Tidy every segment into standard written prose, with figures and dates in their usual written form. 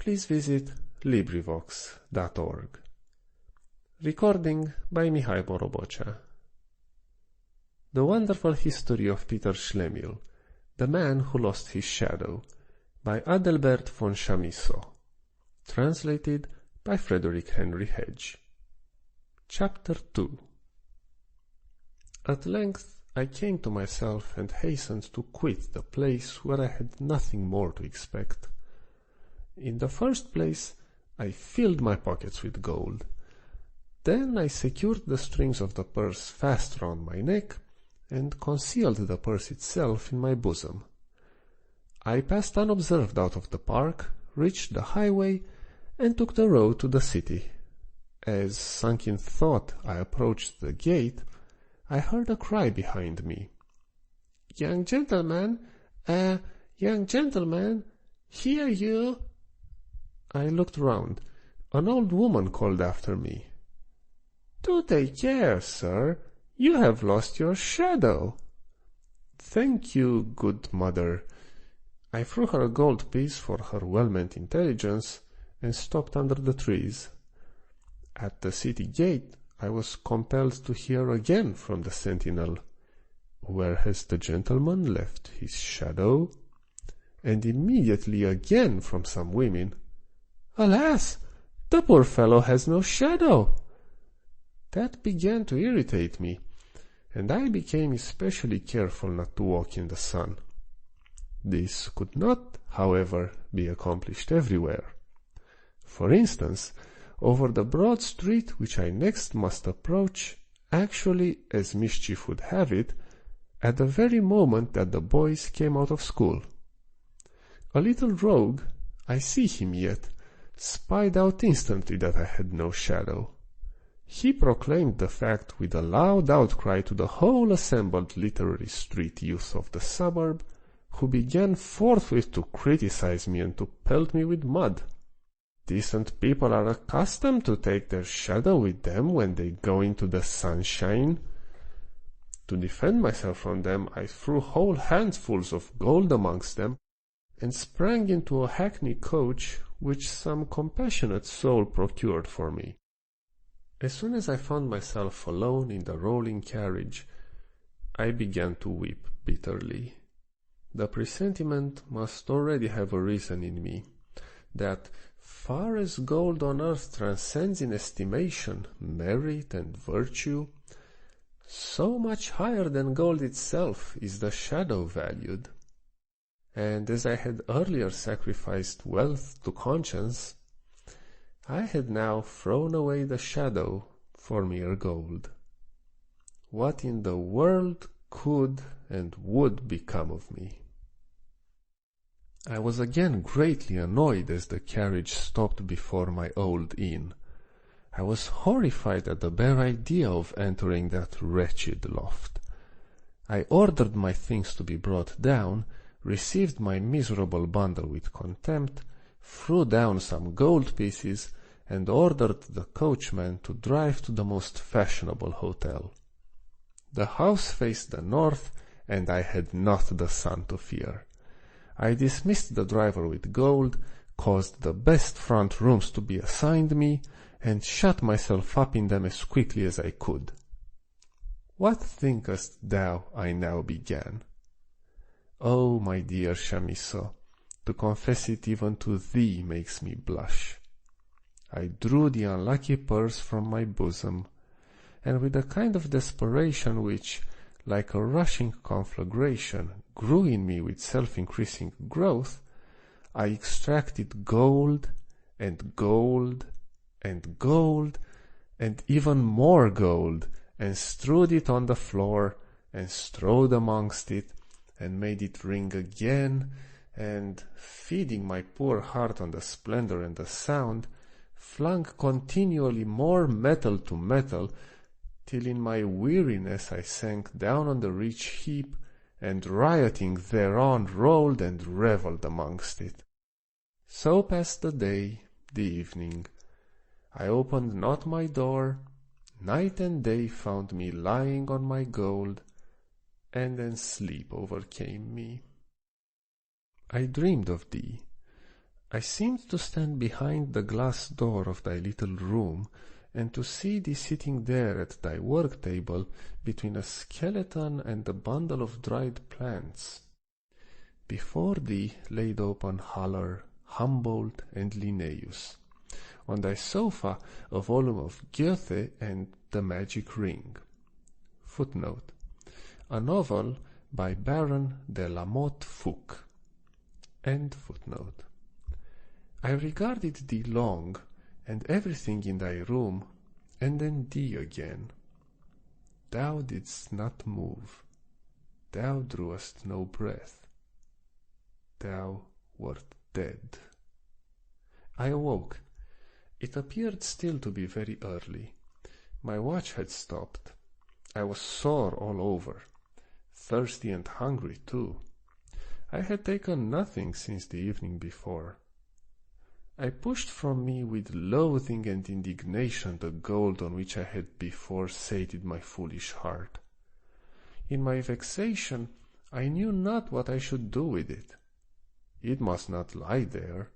please visit LibriVox.org. Recording by Mihai Borobocea. The Wonderful History of Peter Schlemihl, The Man Who Lost His Shadow, by Adelbert von Chamisso. Translated by Frederick Henry Hedge. Chapter 2. At length I came to myself and hastened to quit the place where I had nothing more to expect. In the first place, I filled my pockets with gold. Then I secured the strings of the purse fast round my neck and concealed the purse itself in my bosom. I passed unobserved out of the park, reached the highway, and took the road to the city. As, sunk in thought, I approached the gate, I heard a cry behind me. "Young gentleman, here you!" I looked round. An old woman called after me. "Do take care, sir, you have lost your shadow." "Thank you, good mother." I threw her a gold piece for her well-meant intelligence and stopped under the trees. At the city gate I was compelled to hear again from the sentinel, "Where has the gentleman left his shadow?" And immediately again from some women, "Alas, the poor fellow has no shadow." That began to irritate me, and I became especially careful not to walk in the sun. This could not, however, be accomplished everywhere. For instance, over the broad street which I next must approach, actually, as mischief would have it, at the very moment that the boys came out of school. A little rogue, I see him yet, spied out instantly that I had no shadow. He proclaimed the fact with a loud outcry to the whole assembled literary street youth of the suburb, who began forthwith to criticize me and to pelt me with mud. Decent people are accustomed to take their shadow with them when they go into the sunshine. To defend myself from them, I threw whole handfuls of gold amongst them, and sprang into a hackney coach which some compassionate soul procured for me. As soon as I found myself alone in the rolling carriage, I began to weep bitterly. The presentiment must already have arisen in me, that, far as gold on earth transcends in estimation merit and virtue, so much higher than gold itself is the shadow valued. And as I had earlier sacrificed wealth to conscience, I had now thrown away the shadow for mere gold. What in the world could and would become of me? I was again greatly annoyed as the carriage stopped before my old inn. I was horrified at the bare idea of entering that wretched loft. I ordered my things to be brought down, received my miserable bundle with contempt, threw down some gold pieces, and ordered the coachman to drive to the most fashionable hotel. The house faced the north, and I had not the sun to fear. I dismissed the driver with gold, caused the best front rooms to be assigned me, and shut myself up in them as quickly as I could. What thinkest thou I now began? Oh, my dear Chamisso, to confess it even to thee makes me blush. I drew the unlucky purse from my bosom, and with a kind of desperation which, like a rushing conflagration, grew in me with self-increasing growth, I extracted gold, and gold, and gold, and even more gold, and strewed it on the floor, and strode amongst it, and made it ring again, and, feeding my poor heart on the splendor and the sound, flung continually more metal to metal, till in my weariness I sank down on the rich heap, and rioting thereon rolled and revelled amongst it. So passed the day, the evening. I opened not my door, night and day found me lying on my gold, and then sleep overcame me. I dreamed of thee. I seemed to stand behind the glass door of thy little room, and to see thee sitting there at thy work table between a skeleton and a bundle of dried plants. Before thee laid open Haller, Humboldt, and Linnaeus. On thy sofa a volume of Goethe and The Magic Ring. Footnote: a novel by Baron de la Motte Fouque. End footnote. I regarded thee long, and everything in thy room, and then thee again. Thou didst not move. Thou drewest no breath. Thou wert dead. I awoke. It appeared still to be very early. My watch had stopped. I was sore all over, thirsty and hungry too. I had taken nothing since the evening before. I pushed from me with loathing and indignation the gold on which I had before sated my foolish heart. In my vexation, I knew not what I should do with it. It must not lie there.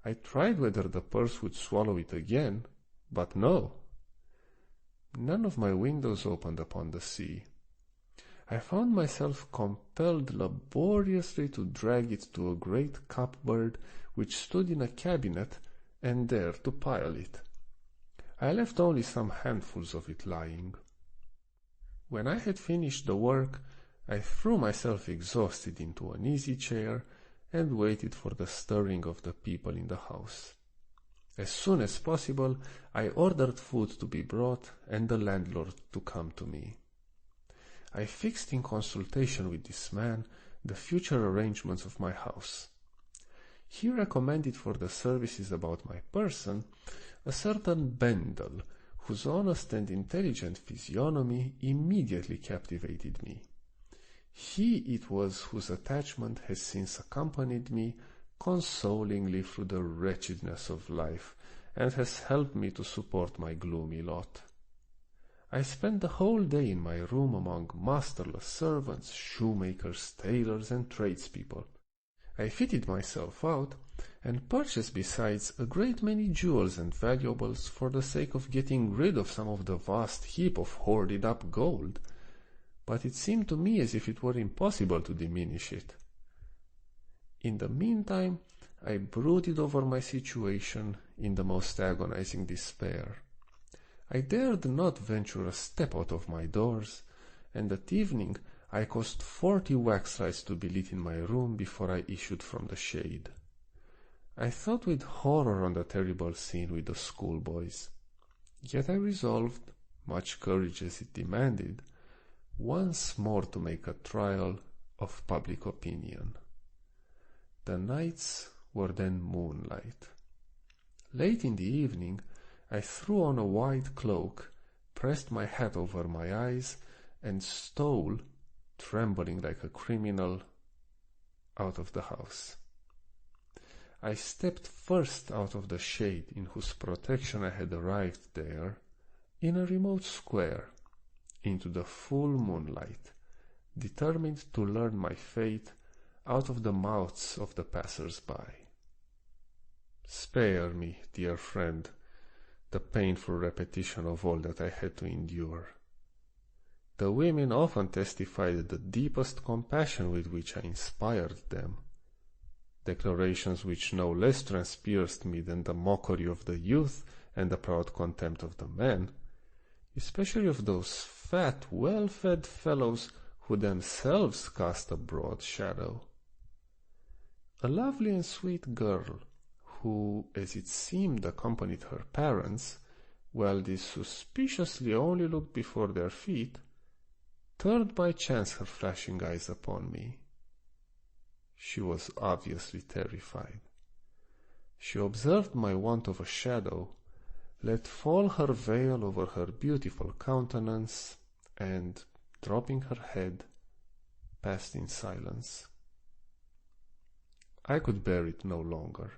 I tried whether the purse would swallow it again, but no. None of my windows opened upon the sea. I found myself compelled laboriously to drag it to a great cupboard which stood in a cabinet, and there to pile it. I left only some handfuls of it lying. When I had finished the work, I threw myself exhausted into an easy chair and waited for the stirring of the people in the house. As soon as possible, I ordered food to be brought and the landlord to come to me. I fixed in consultation with this man the future arrangements of my house. He recommended for the services about my person a certain Bendel, whose honest and intelligent physiognomy immediately captivated me. He it was whose attachment has since accompanied me consolingly through the wretchedness of life, and has helped me to support my gloomy lot. I spent the whole day in my room among masterless servants, shoemakers, tailors, and tradespeople. I fitted myself out, and purchased besides a great many jewels and valuables for the sake of getting rid of some of the vast heap of hoarded up gold, but it seemed to me as if it were impossible to diminish it. In the meantime, I brooded over my situation in the most agonizing despair. I dared not venture a step out of my doors, and at evening I caused 40 waxlights to be lit in my room before I issued from the shade. I thought with horror on the terrible scene with the schoolboys, yet I resolved, much courage as it demanded, once more to make a trial of public opinion. The nights were then moonlight. Late in the evening, I threw on a white cloak, pressed my hat over my eyes, and stole, trembling like a criminal, out of the house. I stepped first out of the shade in whose protection I had arrived there, in a remote square, into the full moonlight, determined to learn my fate out of the mouths of the passers-by. Spare me, dear friend, the painful repetition of all that I had to endure. The women often testified the deepest compassion with which I inspired them, declarations which no less transpierced me than the mockery of the youth and the proud contempt of the men, especially of those fat, well-fed fellows who themselves cast a broad shadow. A lovely and sweet girl, who, as it seemed, accompanied her parents, while these suspiciously only looked before their feet, turned by chance her flashing eyes upon me. She was obviously terrified. She observed my want of a shadow, let fall her veil over her beautiful countenance, and, dropping her head, passed in silence. I could bear it no longer.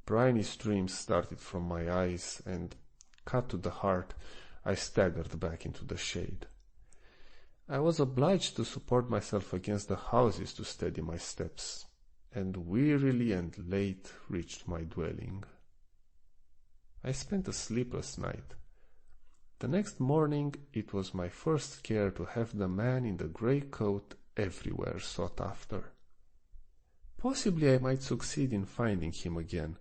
Briny streams started from my eyes, and, cut to the heart, I staggered back into the shade. I was obliged to support myself against the houses to steady my steps. and wearily and late reached my dwelling. I spent a sleepless night. The next morning it was my first care to have the man in the grey coat everywhere sought after. Possibly I might succeed in finding him again,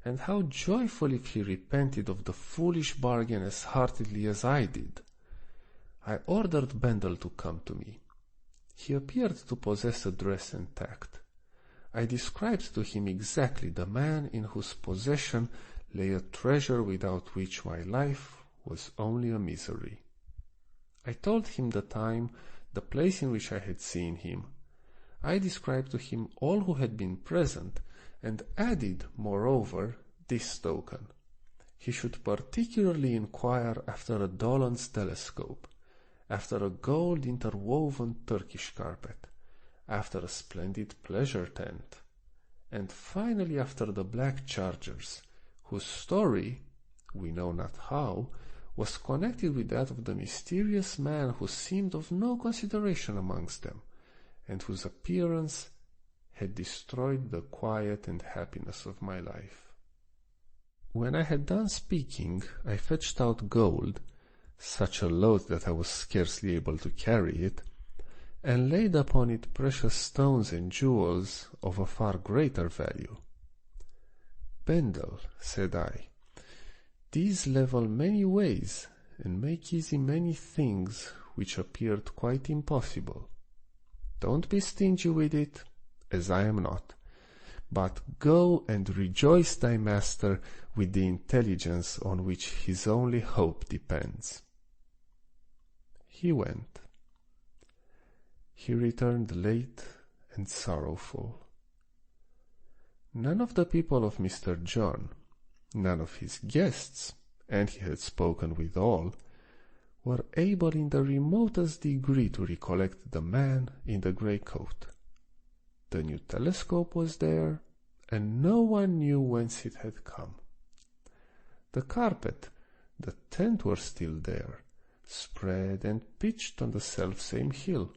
and how joyful if he repented of the foolish bargain as heartily as I did. I ordered Bendel to come to me. He appeared to possess address and tact. I described to him exactly the man in whose possession lay a treasure without which my life was only a misery. I told him the time, the place in which I had seen him. I described to him all who had been present, and added, moreover, this token. He should particularly inquire after a Dollond's telescope, after a gold interwoven Turkish carpet, after a splendid pleasure tent, and finally after the black chargers, whose story, we know not how, was connected with that of the mysterious man who seemed of no consideration amongst them, and whose appearance had destroyed the quiet and happiness of my life. When I had done speaking, I fetched out gold, such a load that I was scarcely able to carry it, and laid upon it precious stones and jewels of a far greater value. "Bendel," said I, "these level many ways, and make easy many things which appeared quite impossible. Don't be stingy with it, as I am not, but go and rejoice thy master with the intelligence on which his only hope depends." He went. He returned late and sorrowful. None of the people of Mr. John, none of his guests, and he had spoken with all, were able in the remotest degree to recollect the man in the grey coat. The new telescope was there, and no one knew whence it had come. The carpet, the tent were still there, spread and pitched on the self-same hill.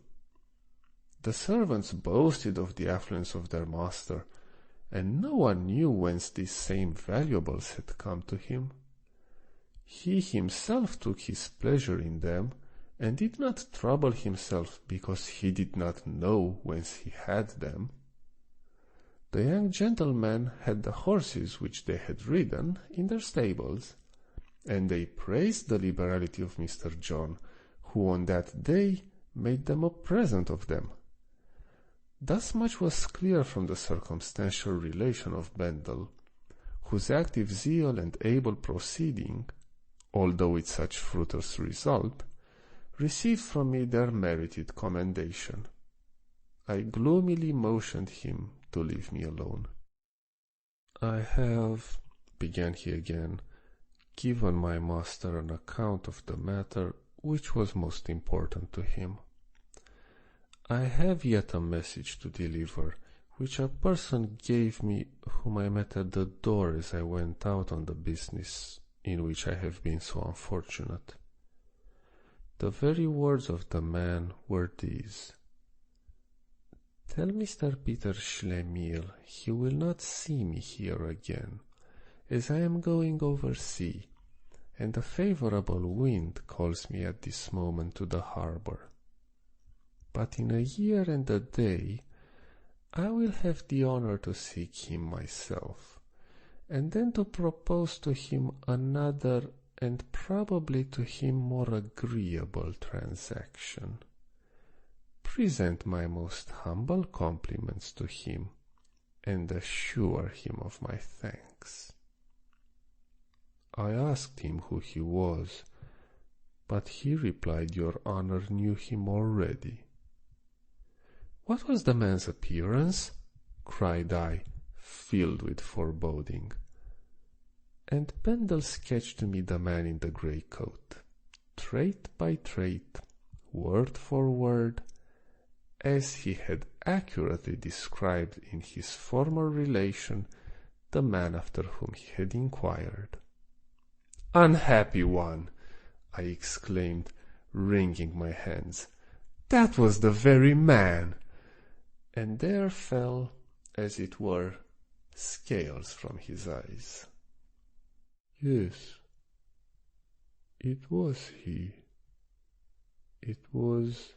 The servants boasted of the affluence of their master, and no one knew whence these same valuables had come to him. He himself took his pleasure in them, and did not trouble himself because he did not know whence he had them. The young gentlemen had the horses which they had ridden in their stables, and they praised the liberality of Mr. John, who on that day made them a present of them. Thus much was clear from the circumstantial relation of Bendel, whose active zeal and able proceeding, although with such fruitless result, received from me their merited commendation. I gloomily motioned him to leave me alone. "I have," began he again, "given my master an account of the matter which was most important to him. I have yet a message to deliver, which a person gave me whom I met at the door as I went out on the business in which I have been so unfortunate. The very words of the man were these: 'Tell Mr. Peter Schlemihl he will not see me here again, as I am going over sea, and a favorable wind calls me at this moment to the harbor. But in a year and a day I will have the honor to seek him myself, and then to propose to him another and probably to him more agreeable transaction. Present my most humble compliments to him, and assure him of my thanks.' I asked him who he was, but he replied your honor knew him already." "What was the man's appearance?" cried I, filled with foreboding. And Bendel sketched to me the man in the grey coat, trait by trait, word for word, as he had accurately described in his former relation the man after whom he had inquired. "Unhappy one!" I exclaimed, wringing my hands. "That was the very man!" And there fell, as it were, scales from his eyes. "Yes, it was he. It was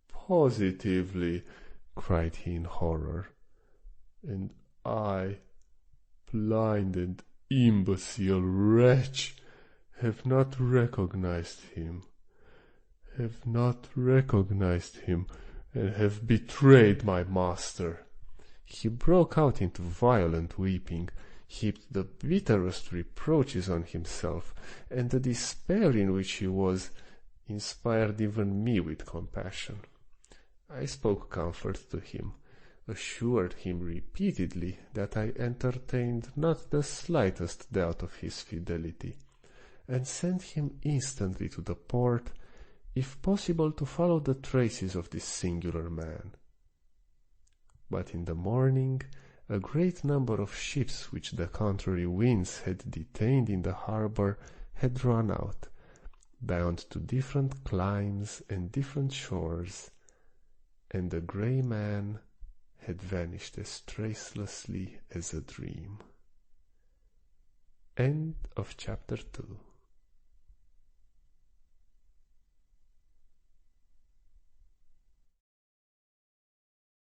positively," cried he in horror. "And I, blind and imbecile wretch, have not recognized him, and have betrayed my master." He broke out into violent weeping, heaped the bitterest reproaches on himself, and the despair in which he was inspired even me with compassion. I spoke comfort to him, assured him repeatedly that I entertained not the slightest doubt of his fidelity, and sent him instantly to the port, if possible to follow the traces of this singular man. But in the morning a great number of ships which the contrary winds had detained in the harbour had drawn out, bound to different climes and different shores, and the grey man had vanished as tracelessly as a dream. End of chapter 2.